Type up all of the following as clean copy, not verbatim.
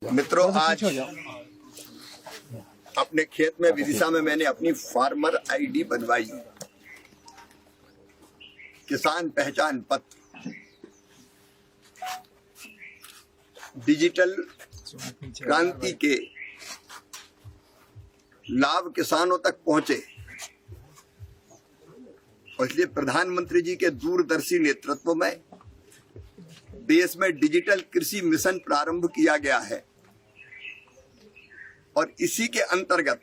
मित्रों, आज अपने खेत में विदिशा में मैंने अपनी फार्मर आईडी बनवाई। किसान पहचान पत्र, डिजिटल क्रांति के लाभ किसानों तक पहुंचे और इसलिए प्रधानमंत्री जी के दूरदर्शी नेतृत्व में देश में डिजिटल कृषि मिशन प्रारंभ किया गया है और इसी के अंतर्गत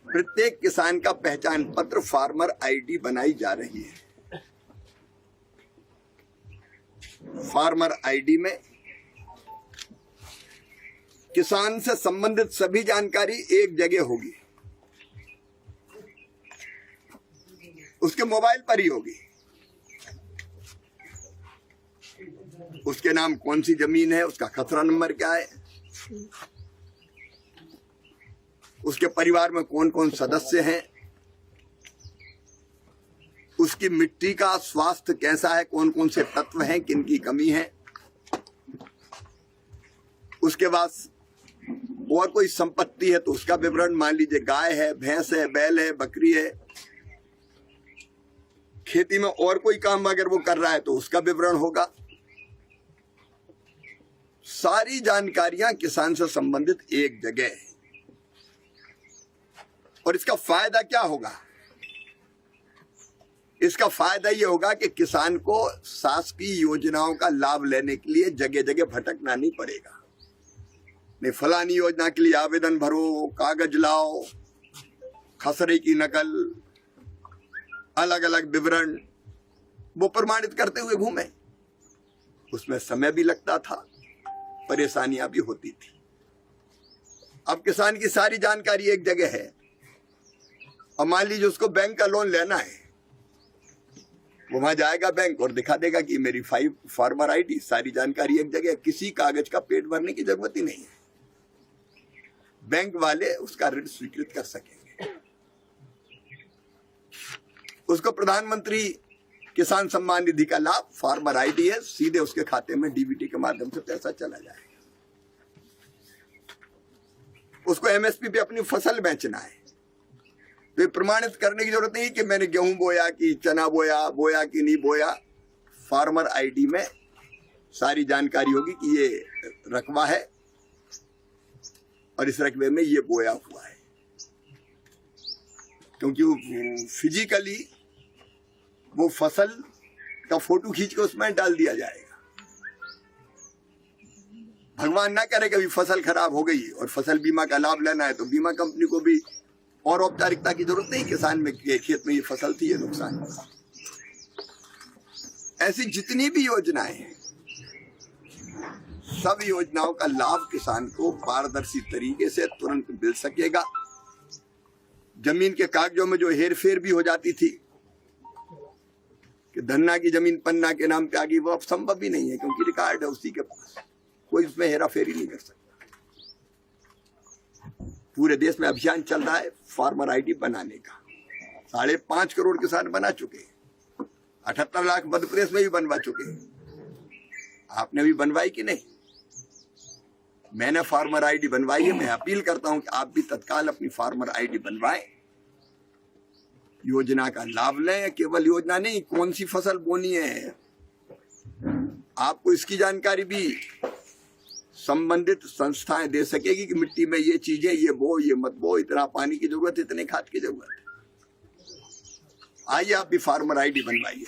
प्रत्येक किसान का पहचान पत्र फार्मर आईडी बनाई जा रही है। फार्मर आईडी में किसान से संबंधित सभी जानकारी एक जगह होगी, उसके मोबाइल पर ही होगी। उसके नाम कौन सी जमीन है, उसका खसरा नंबर क्या है, उसके परिवार में कौन कौन सदस्य हैं, उसकी मिट्टी का स्वास्थ्य कैसा है, कौन कौन से तत्व हैं, किन की कमी है। उसके बाद और कोई संपत्ति है तो उसका विवरण, मान लीजिए गाय है, भैंस है, बैल है, बकरी है। खेती में और कोई काम अगर वो कर रहा है तो उसका विवरण होगा। सारी जानकारियां किसान से संबंधित एक जगह है। और इसका फायदा क्या होगा? इसका फायदा यह होगा कि किसान को शासकीय योजनाओं का लाभ लेने के लिए जगह जगह भटकना नहीं पड़ेगा। नहीं, फलानी योजना के लिए आवेदन भरो, कागज लाओ, खसरे की नकल, अलग अलग विवरण वो प्रमाणित करते हुए घूमे। उसमें समय भी लगता था, परेशानियां भी होती थी। अब किसान की सारी जानकारी एक जगह है। अब मान लीजिए उसको बैंक का लोन लेना है, वो वहां जाएगा बैंक और दिखा देगा कि मेरी फार्मर आईडी, सारी जानकारी एक जगह। किसी कागज का पेट भरने की जरूरत ही नहीं है। बैंक वाले उसका ऋण स्वीकृत कर सकेंगे। उसको प्रधानमंत्री किसान सम्मान निधि का लाभ, फार्मर आईडी है, सीधे उसके खाते में डीबीटी के माध्यम से पैसा चला जाएगा। उसको एमएसपी पे अपनी फसल बेचना है तो ये प्रमाणित करने की जरूरत नहीं कि मैंने गेहूं बोया कि चना बोया कि नहीं बोया। फार्मर आईडी में सारी जानकारी होगी कि ये रकबा है और इस रकबे में ये बोया हुआ है, क्योंकि वो फिजिकली वो फसल का फोटो खींच के उसमें डाल दिया जाएगा। भगवान ना करे कभी फसल खराब हो गई और फसल बीमा का लाभ लेना है तो बीमा कंपनी को भी और औपचारिकता की जरूरत नहीं। किसान में खेत में ये फसल थी, ये नुकसान हुआ। ऐसी जितनी भी योजनाएं हैं, सब योजनाओं का लाभ किसान को पारदर्शी तरीके से तुरंत मिल सकेगा। जमीन के कागजों में जो हेर फेर भी हो जाती थी कि धन्ना की जमीन पन्ना के नाम पे आ गई, वो अब संभव भी नहीं है, क्योंकि रिकॉर्ड है उसी के पास। कोई उसमें हेरा फेरी नहीं कर सकता। पूरे देश में अभियान चल रहा है फार्मर आईडी बनाने का। 5.5 करोड़ किसान बना चुके हैं। 78 लाख मध्य प्रदेश में भी बनवा चुके हैं। आपने भी बनवाई कि नहीं? मैंने फार्मर आईडी बनवाई है। मैं अपील करता हूं कि आप भी तत्काल अपनी फार्मर आईडी बनवाएं, योजना का लाभ लें। केवल योजना नहीं, कौन सी फसल बोनी है आपको इसकी जानकारी भी संबंधित संस्थाएं दे सकेगी कि मिट्टी में ये चीजें, ये बो, ये मत बो, इतना पानी की जरूरत, इतने खाद की जरूरत है। आइए आप भी फार्मर आईडी बनवाइए।